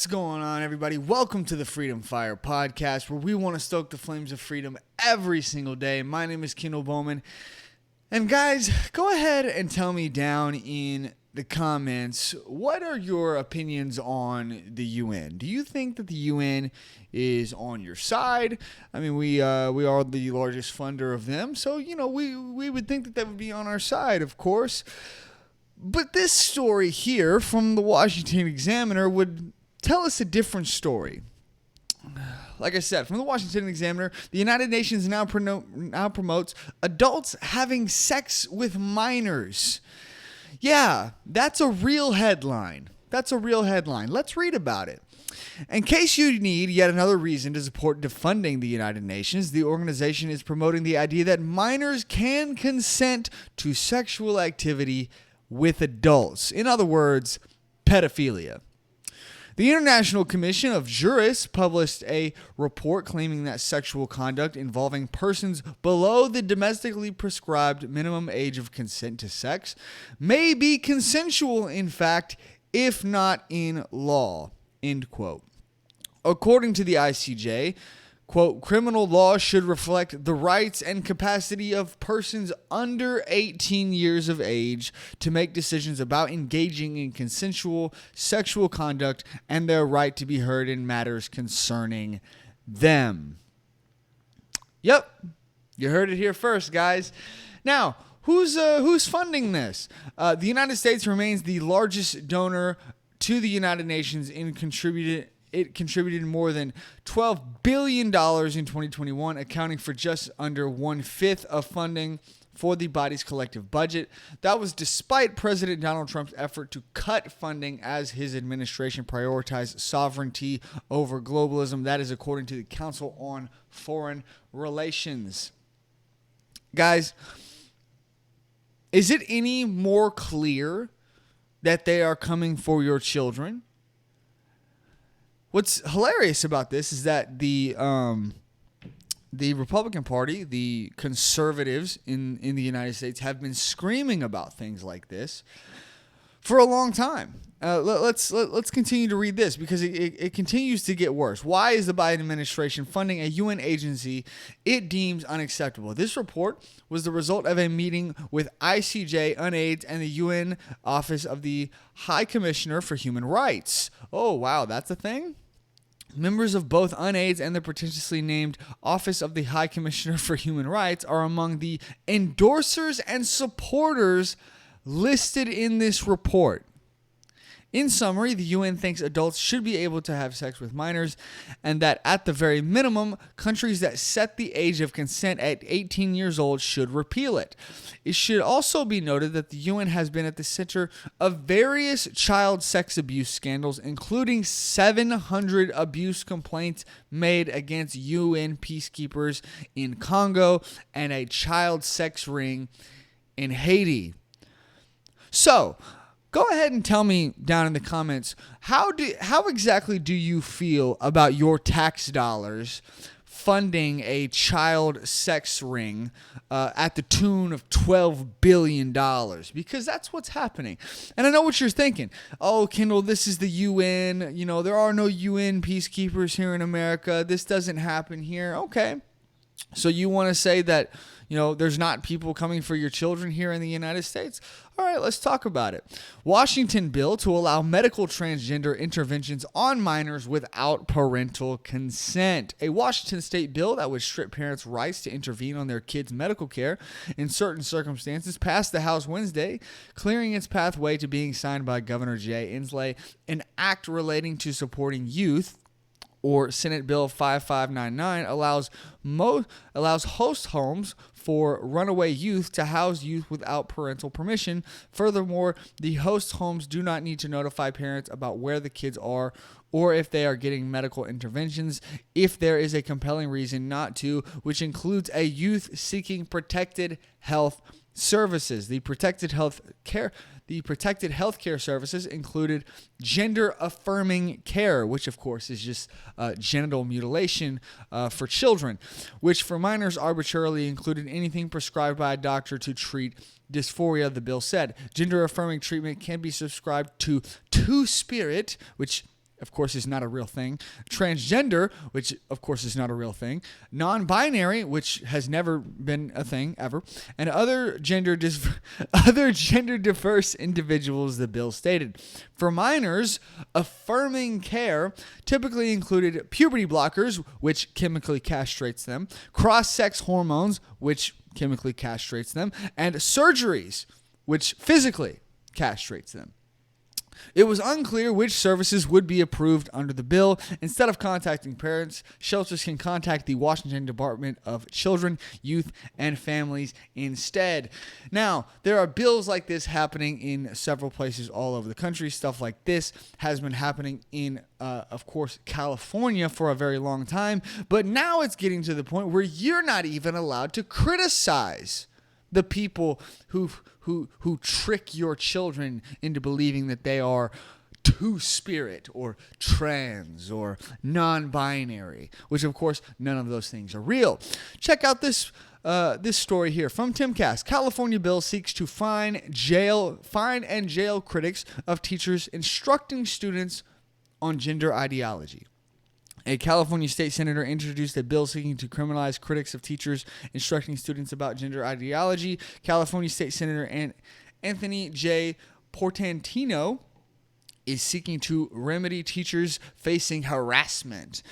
What's going on, everybody? Welcome to the Freedom Fire Podcast, where we want to stoke the flames of freedom every single day. My name is Kendall Bowman. And guys, go ahead and tell me down in the comments, what are your opinions on the UN? Do you think that the UN is on your side? I mean, we are the largest funder of them, so, we would think that they would be on our side, of course. But this story here from the Washington Examiner would tell us a different story. Like I said, from the Washington Examiner, the United Nations now promotes adults having sex with minors. Yeah, that's a real headline. Let's read about it. In case you need yet another reason to support defunding the United Nations, the organization is promoting the idea that minors can consent to sexual activity with adults. In other words, pedophilia. The International Commission of Jurists published a report claiming that sexual conduct involving persons below the domestically prescribed minimum age of consent to sex may be consensual, in fact, if not in law, end quote. According to the ICJ, quote, criminal law should reflect the rights and capacity of persons under 18 years of age to make decisions about engaging in consensual sexual conduct and their right to be heard in matters concerning them. Yep, you heard it here first, guys. Now, who's funding this? The United States remains the largest donor to the United Nations It contributed more than $12 billion in 2021, accounting for just under 1/5 of funding for the body's collective budget. That was despite President Donald Trump's effort to cut funding as his administration prioritized sovereignty over globalism. That is according to the Council on Foreign Relations. Guys, is it any more clear that they are coming for your children? What's hilarious about this is that the Republican Party, the conservatives in the United States, have been screaming about things like this for a long time. Let's continue to read this because it continues to get worse. Why is the Biden administration funding a UN agency it deems unacceptable? This report was the result of a meeting with ICJ, UNAIDS, and the UN Office of the High Commissioner for Human Rights. Oh, wow, that's a thing? Members of both UNAIDS and the pretentiously named Office of the High Commissioner for Human Rights are among the endorsers and supporters listed in this report. In summary, the UN thinks adults should be able to have sex with minors and that at the very minimum, countries that set the age of consent at 18 years old should repeal it. It should also be noted that the UN has been at the center of various child sex abuse scandals, including 700 abuse complaints made against UN peacekeepers in Congo and a child sex ring in Haiti. So, go ahead and tell me down in the comments, how exactly do you feel about your tax dollars funding a child sex ring at the tune of $12 billion? Because that's what's happening. And I know what you're thinking. Oh, Kendall, this is the UN. There are no UN peacekeepers here in America. This doesn't happen here. Okay. So you want to say that, there's not people coming for your children here in the United States? All right, let's talk about it. Washington bill to allow medical transgender interventions on minors without parental consent. A Washington state bill that would strip parents' rights to intervene on their kids' medical care in certain circumstances passed the House Wednesday, clearing its pathway to being signed by Governor Jay Inslee, an act relating to supporting youth, or Senate Bill 5599, allows host homes for runaway youth to house youth without parental permission. Furthermore, the host homes do not need to notify parents about where the kids are or if they are getting medical interventions if there is a compelling reason not to, which includes a youth seeking protected health services. The protected health care services included gender-affirming care, which of course is just genital mutilation for children, which for minors arbitrarily included anything prescribed by a doctor to treat dysphoria, the bill said. Gender-affirming treatment can be subscribed to Two-Spirit, which of course, is not a real thing. Transgender, which, of course, is not a real thing. Non-binary, which has never been a thing ever. And other gender diverse individuals, the bill stated. For minors, affirming care typically included puberty blockers, which chemically castrates them, cross-sex hormones, which chemically castrates them, and surgeries, which physically castrates them. It was unclear which services would be approved under the bill. Instead of contacting parents, shelters can contact the Washington Department of Children, Youth, and Families instead. Now, there are bills like this happening in several places all over the country. Stuff like this has been happening in, of course, California for a very long time. But now it's getting to the point where you're not even allowed to criticize the people who trick your children into believing that they are two-spirit or trans or non-binary, which of course none of those things are real. Check out this story here from Timcast. California bill seeks to fine and jail critics of teachers instructing students on gender ideology. A California state senator introduced a bill seeking to criminalize critics of teachers instructing students about gender ideology. California State Senator Anthony J. Portantino is seeking to remedy teachers facing harassment.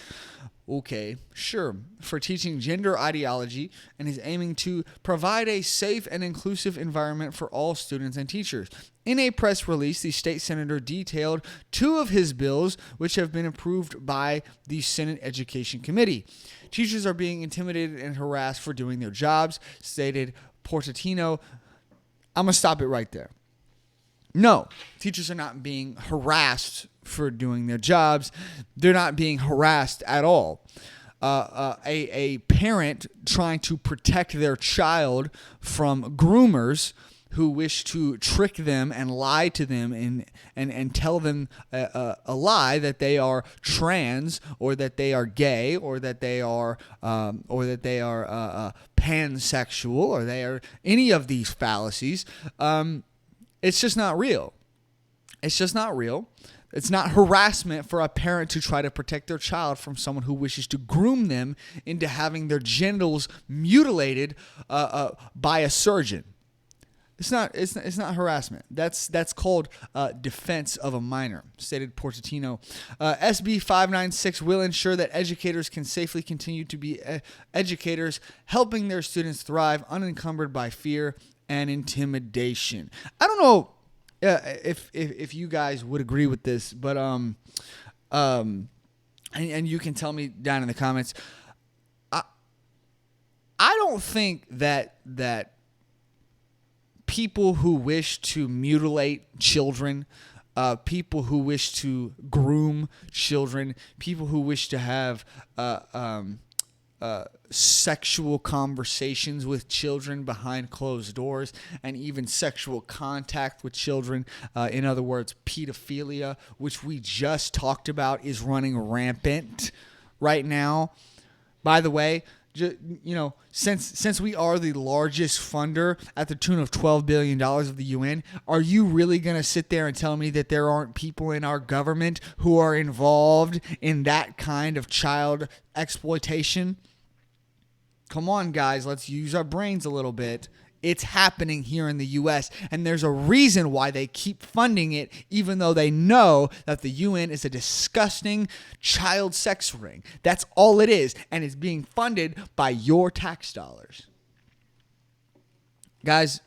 Okay, sure, for teaching gender ideology, and is aiming to provide a safe and inclusive environment for all students and teachers. In a press release, the state senator detailed two of his bills, which have been approved by the Senate Education Committee. Teachers are being intimidated and harassed for doing their jobs, stated Portantino. I'm going to stop it right there. No, teachers are not being harassed for doing their jobs. They're not being harassed at all. A parent trying to protect their child from groomers who wish to trick them and lie to them and tell them a lie that they are trans or that they are gay or that they are pansexual or they are any of these fallacies. It's just not real. It's just not real. It's not harassment for a parent to try to protect their child from someone who wishes to groom them into having their genitals mutilated by a surgeon. It's not harassment. That's called defense of a minor, stated Portantino. SB 596 will ensure that educators can safely continue to be educators, helping their students thrive unencumbered by fear and intimidation. I don't know if you guys would agree with this, but and you can tell me down in the comments. I don't think that people who wish to mutilate children, people who wish to groom children, people who wish to have sexual conversations with children behind closed doors, and even sexual contact with children. In other words, pedophilia, which we just talked about, is running rampant right now. By the way, since we are the largest funder at the tune of $12 billion of the UN, are you really going to sit there and tell me that there aren't people in our government who are involved in that kind of child exploitation? Come on, guys, let's use our brains a little bit. It's happening here in the U.S., and there's a reason why they keep funding it, even though they know that the UN is a disgusting child sex ring. That's all it is, and it's being funded by your tax dollars. Guys,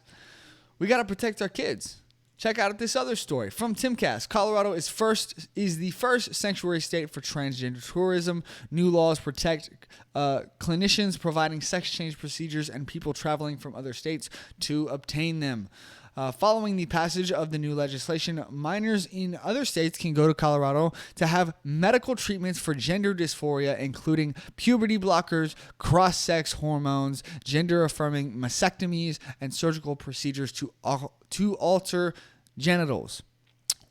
we got to protect our kids. Check out this other story from Timcast. Colorado is the first sanctuary state for transgender tourism. New laws protect clinicians providing sex change procedures and people traveling from other states to obtain them. Following the passage of the new legislation, minors in other states can go to Colorado to have medical treatments for gender dysphoria, including puberty blockers, cross-sex hormones, gender-affirming mastectomies, and surgical procedures to alter genitals.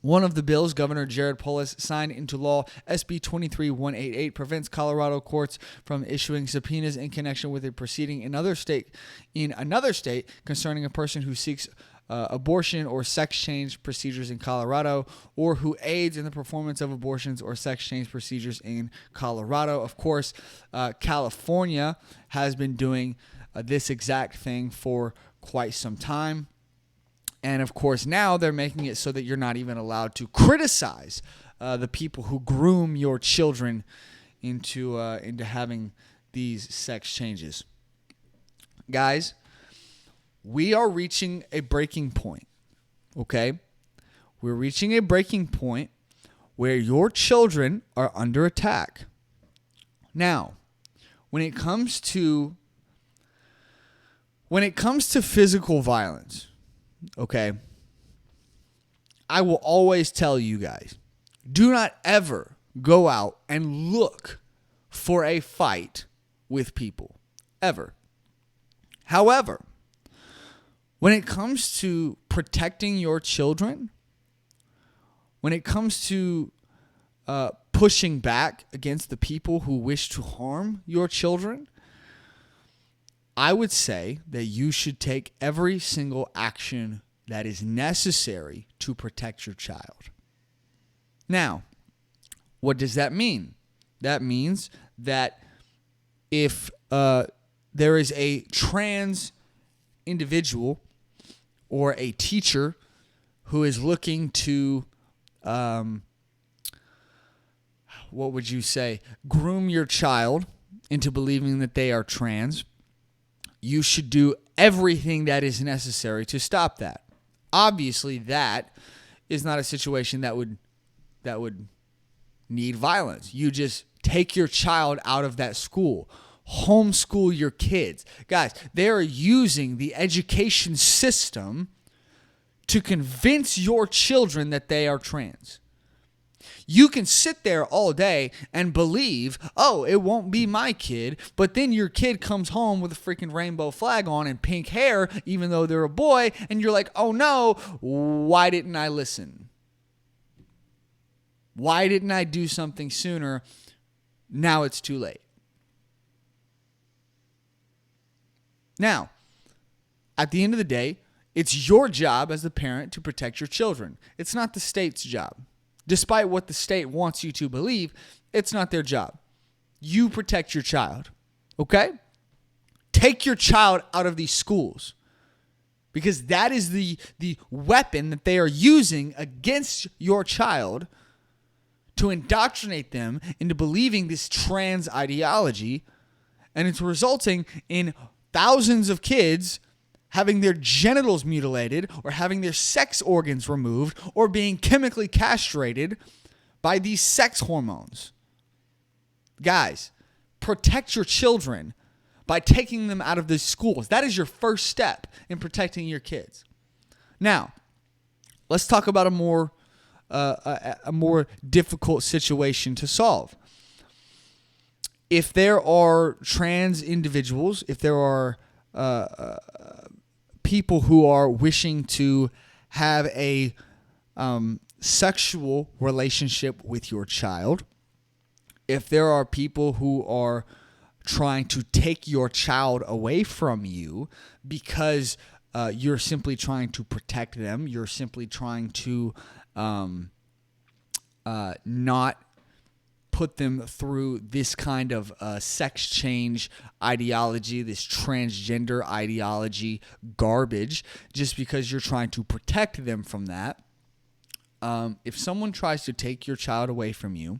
One of the bills Governor Jared Polis signed into law, SB 23188, prevents Colorado courts from issuing subpoenas in connection with a proceeding in another state concerning a person who seeks abortion or sex change procedures in Colorado, or who aids in the performance of abortions or sex change procedures in Colorado. Of course, California has been doing this exact thing for quite some time. And of course, now they're making it so that you're not even allowed to criticize the people who groom your children into having these sex changes. Guys, we are reaching a breaking point, okay? We're reaching a breaking point where your children are under attack. Now, when it comes to physical violence, okay, I will always tell you guys, do not ever go out and look for a fight with people, ever. However, when it comes to protecting your children, when it comes to pushing back against the people who wish to harm your children, I would say that you should take every single action that is necessary to protect your child. Now, what does that mean? That means that if there is a trans individual or a teacher who is looking to, groom your child into believing that they are trans, you should do everything that is necessary to stop that. Obviously, that is not a situation that would need violence. You just take your child out of that school. Homeschool your kids. Guys, they are using the education system to convince your children that they are trans. You can sit there all day and believe, oh, it won't be my kid, but then your kid comes home with a freaking rainbow flag on and pink hair, even though they're a boy, and you're like, oh no, why didn't I listen? Why didn't I do something sooner? Now it's too late. Now, at the end of the day, it's your job as the parent to protect your children. It's not the state's job. Despite what the state wants you to believe, it's not their job. You protect your child, okay? Take your child out of these schools, because that is the weapon that they are using against your child to indoctrinate them into believing this trans ideology, and it's resulting in thousands of kids having their genitals mutilated or having their sex organs removed or being chemically castrated by these sex hormones. Guys, protect your children by taking them out of the schools. That is your first step in protecting your kids. Now, let's talk about a more difficult situation to solve. If there are trans individuals, if there are people who are wishing to have a sexual relationship with your child, if there are people who are trying to take your child away from you because you're simply trying to protect them, you're simply trying to not put them through this kind of sex change ideology, this transgender ideology garbage, just because you're trying to protect them from that. If someone tries to take your child away from you,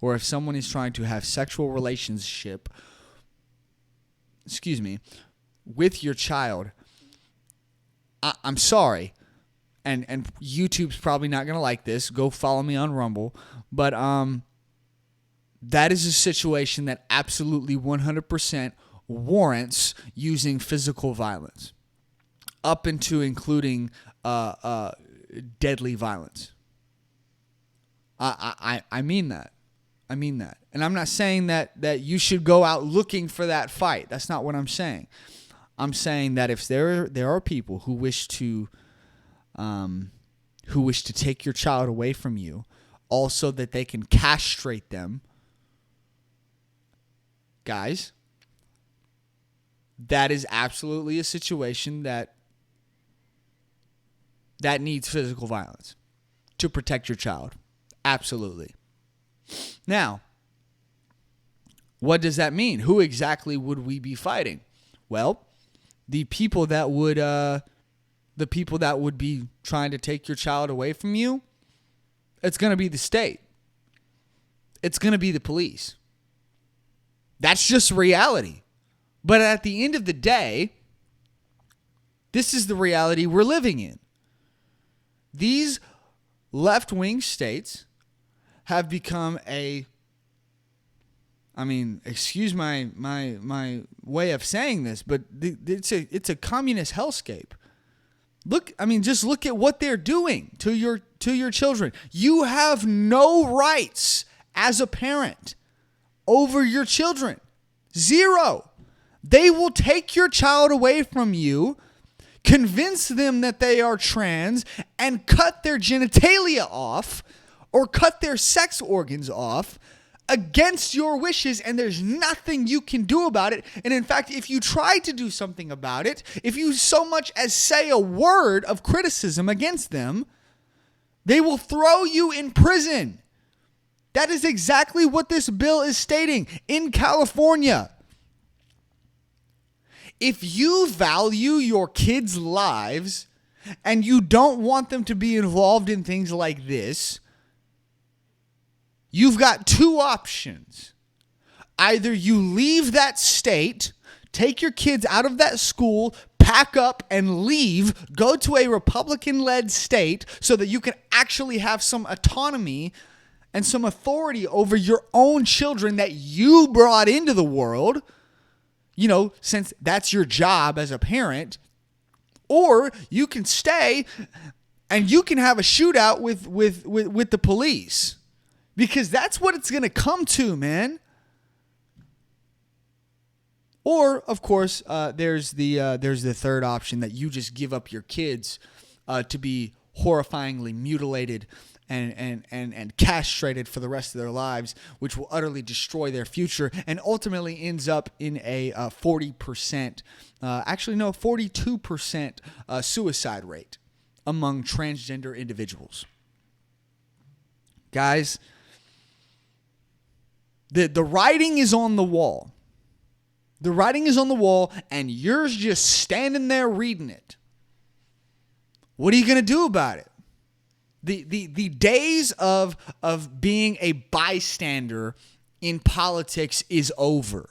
or if someone is trying to have sexual relationship, with your child, I'm sorry, and YouTube's probably not going to like this. Go follow me on Rumble, but that is a situation that absolutely 100% warrants using physical violence, up into including deadly violence. I mean that. I mean that. And I'm not saying that you should go out looking for that fight. That's not what I'm saying. I'm saying that if there are people who wish to take your child away from you, also that they can castrate them, guys, that is absolutely a situation that that needs physical violence to protect your child. Absolutely. Now, what does that mean? Who exactly would we be fighting? Well, the people that would be trying to take your child away from you, it's going to be the state. It's going to be the police. That's just reality. But at the end of the day, this is the reality we're living in. These left-wing states have become excuse my way of saying this, but it's a communist hellscape. Just look at what they're doing to your children. You have no rights as a parent over your children. Zero. They will take your child away from you, convince them that they are trans, and cut their genitalia off or cut their sex organs off against your wishes, and there's nothing you can do about it. And in fact, if you try to do something about it, if you so much as say a word of criticism against them, they will throw you in prison. That is exactly what this bill is stating in California. If you value your kids' lives and you don't want them to be involved in things like this, you've got two options. Either you leave that state, take your kids out of that school, pack up and leave, go to a Republican-led state so that you can actually have some autonomy and some authority over your own children that you brought into the world, since that's your job as a parent. Or you can stay and you can have a shootout with the police. Because that's what it's going to come to, man. Or, of course, there's the third option, that you just give up your kids to be horrifyingly mutilated and castrated for the rest of their lives, which will utterly destroy their future and ultimately ends up in a 42% suicide rate among transgender individuals. Guys, the writing is on the wall. The writing is on the wall, and you're just standing there reading it. What are you going to do about it? The days of being a bystander in politics is over.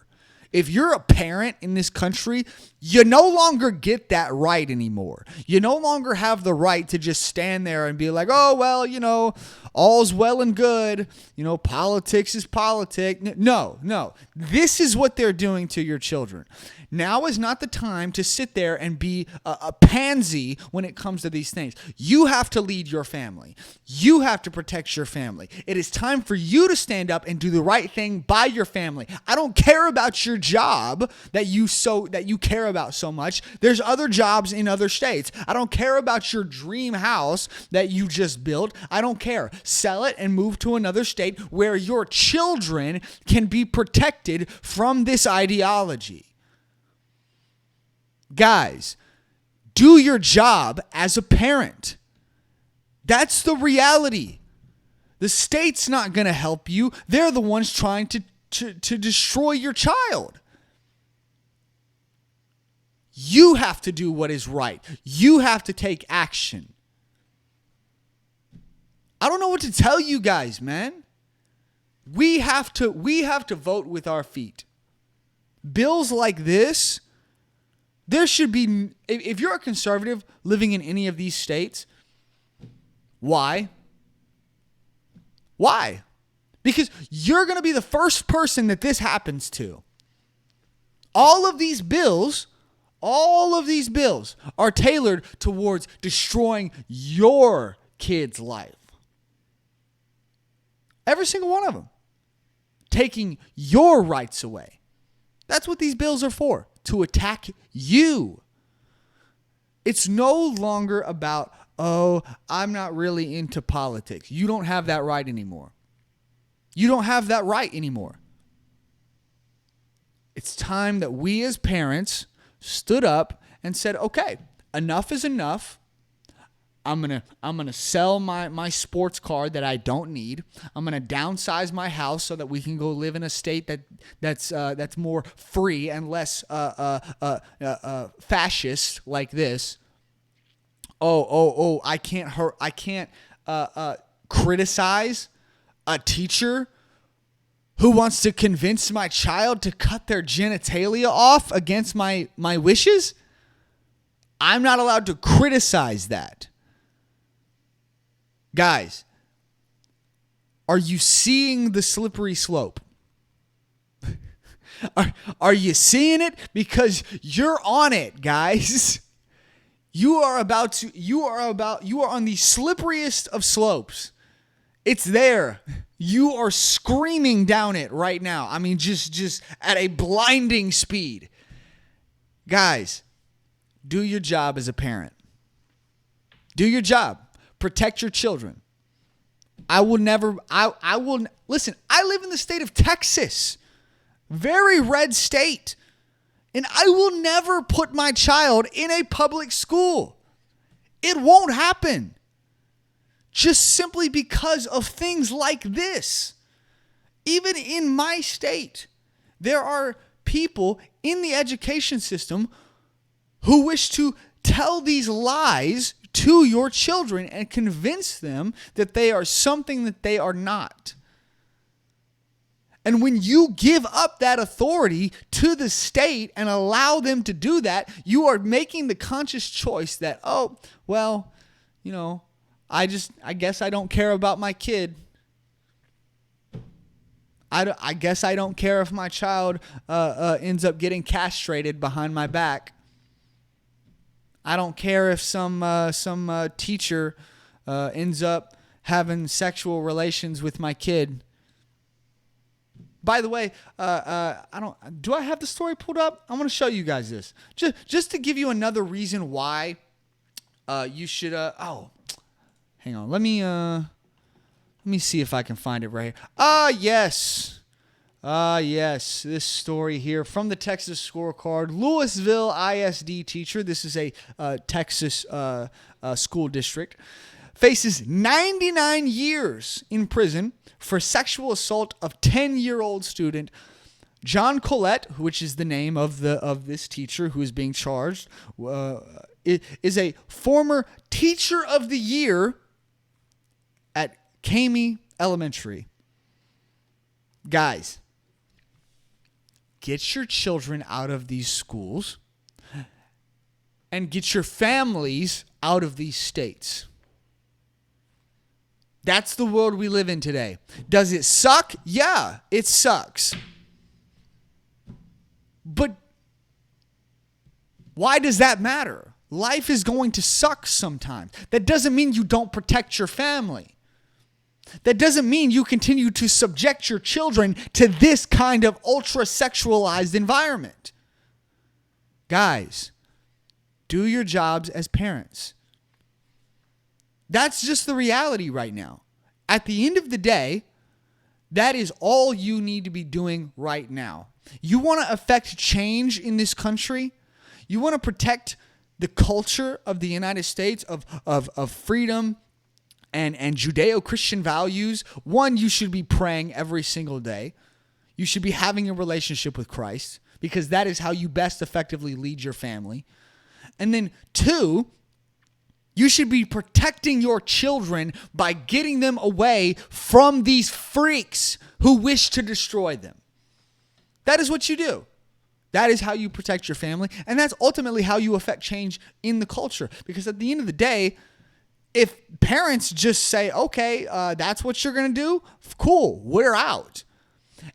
If you're a parent in this country, you no longer get that right anymore. You no longer have the right to just stand there and be like, oh, well, all's well and good. Politics is politics. No. This is what they're doing to your children. Now is not the time to sit there and be a pansy when it comes to these things. You have to lead your family. You have to protect your family. It is time for you to stand up and do the right thing by your family. I don't care about your job that you care about so much. There's other jobs in other states. I don't care about your dream house that you just built. I don't care. Sell it and move to another state where your children can be protected from this ideology. Guys, do your job as a parent. That's the reality. The state's not going to help you. They're the ones trying to destroy your child. You have to do what is right. You have to take action. I don't know what to tell you guys, man. We have to vote with our feet. Bills like this, there should be, if you're a conservative living in any of these states, why? Why? Because you're going to be the first person that this happens to. All of these bills are tailored towards destroying your kid's life. Every single one of them. Taking your rights away. That's what these bills are for. To attack you. It's no longer about, I'm not really into politics. You don't have that right anymore. You don't have that right anymore. It's time that we as parents stood up and said, okay, enough is enough. I'm gonna sell my sports car that I don't need. I'm gonna downsize my house so that we can go live in a state that's more free and less fascist like this. I can't criticize a teacher who wants to convince my child to cut their genitalia off against my wishes. I'm not allowed to criticize that. Guys, are you seeing the slippery slope? Are you seeing it? Because you're on it, guys. You are on the slipperiest of slopes. It's there. You are screaming down it right now. I mean, just at a blinding speed. Guys, do your job as a parent. Do your job. Protect your children. Listen, I live in the state of Texas. Very red state. And I will never put my child in a public school. It won't happen. Just simply because of things like this. Even in my state, there are people in the education system who wish to tell these lies to your children and convince them that they are something that they are not. And when you give up that authority to the state and allow them to do that, you are making the conscious choice that, I guess I don't care about my kid. I guess I don't care if my child ends up getting castrated behind my back. I don't care if some teacher ends up having sexual relations with my kid. By the way, do I have the story pulled up? I want to show you guys this. Just to give you another reason why you should hang on. Let me see if I can find it right here. Yes, this story here from the Texas Scorecard. Louisville ISD teacher, this is a Texas school district, faces 99 years in prison for sexual assault of 10-year-old student John Collette, which is the name of this teacher who is being charged, is a former Teacher of the Year at Kamey Elementary. Guys, get your children out of these schools and get your families out of these states. That's the world we live in today. Does it suck? Yeah, it sucks. But why does that matter? Life is going to suck sometimes. That doesn't mean you don't protect your family. That doesn't mean you continue to subject your children to this kind of ultra-sexualized environment. Guys, do your jobs as parents. That's just the reality right now. At the end of the day, that is all you need to be doing right now. You want to affect change in this country? You want to protect the culture of the United States, of freedom and Judeo-Christian values? One, you should be praying every single day. You should be having a relationship with Christ, because that is how you best effectively lead your family. And then two, you should be protecting your children by getting them away from these freaks who wish to destroy them. That is what you do. That is how you protect your family. And that's ultimately how you affect change in the culture. Because at the end of the day, if parents just say, okay, that's what you're going to do, cool, we're out.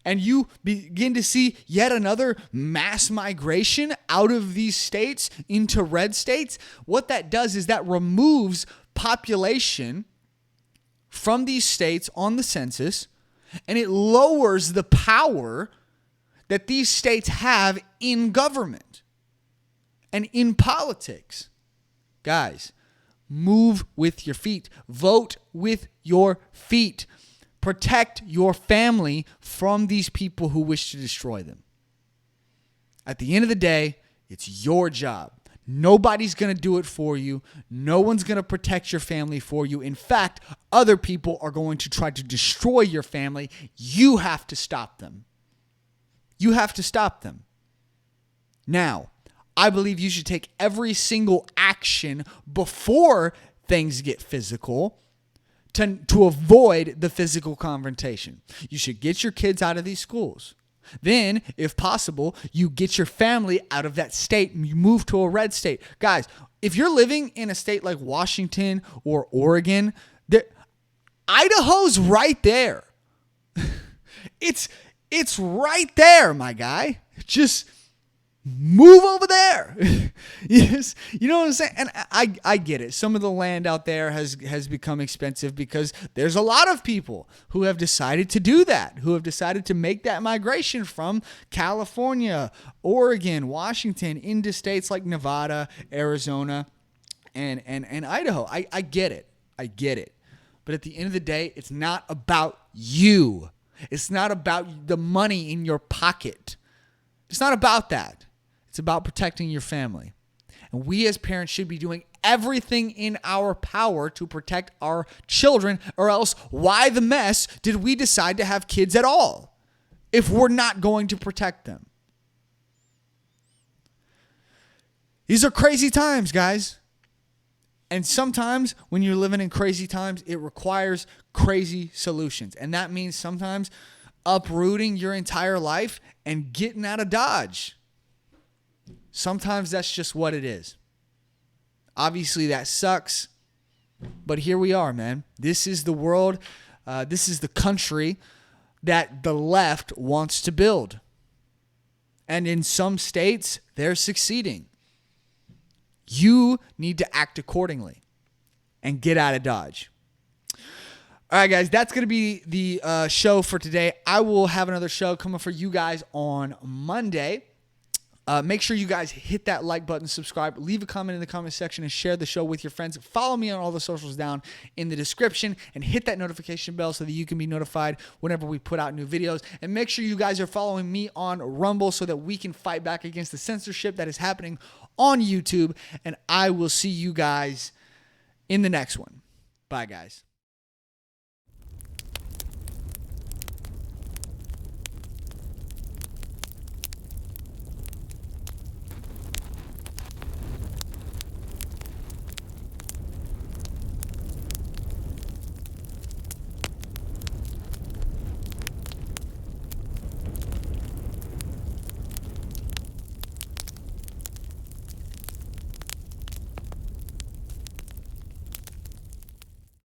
And you begin to see yet another mass migration out of these states into red states, what that does is that removes population from these states on the census, and it lowers the power that these states have in government and in politics. Guys, move with your feet. Vote with your feet. Protect your family from these people who wish to destroy them. At the end of the day, it's your job, Nobody's going to do it for you. No one's going to protect your family for you. In fact, other people are going to try to destroy your family. You have to stop them. You have to stop them. Now, I believe you should take every single action before things get physical to avoid the physical confrontation. You should get your kids out of these schools. Then, if possible, you get your family out of that state and you move to a red state. Guys, if you're living in a state like Washington or Oregon, Idaho's right there. It's right there, my guy. Just move over there. Yes, you know what I'm saying? And I get it. Some of the land out there has become expensive because there's a lot of people who have decided to do that, who have decided to make that migration from California, Oregon, Washington into states like Nevada, Arizona, and Idaho. I get it. I get it. But at the end of the day, it's not about you. It's not about the money in your pocket. It's not about that. It's about protecting your family. And we as parents should be doing everything in our power to protect our children, or else why the mess did we decide to have kids at all if we're not going to protect them? These are crazy times, guys. And sometimes when you're living in crazy times, it requires crazy solutions. And that means sometimes uprooting your entire life and getting out of Dodge. Sometimes that's just what it is. Obviously, that sucks. But here we are, man. This is the world. This is the country that the left wants to build. And in some states, they're succeeding. You need to act accordingly and get out of Dodge. All right, guys, that's going to be the show for today. I will have another show coming for you guys on Monday. Make sure you guys hit that like button, subscribe, leave a comment in the comment section, and share the show with your friends. Follow me on all the socials down in the description, and hit that notification bell so that you can be notified whenever we put out new videos. And make sure you guys are following me on Rumble so that we can fight back against the censorship that is happening on YouTube. And I will see you guys in the next one. Bye, guys.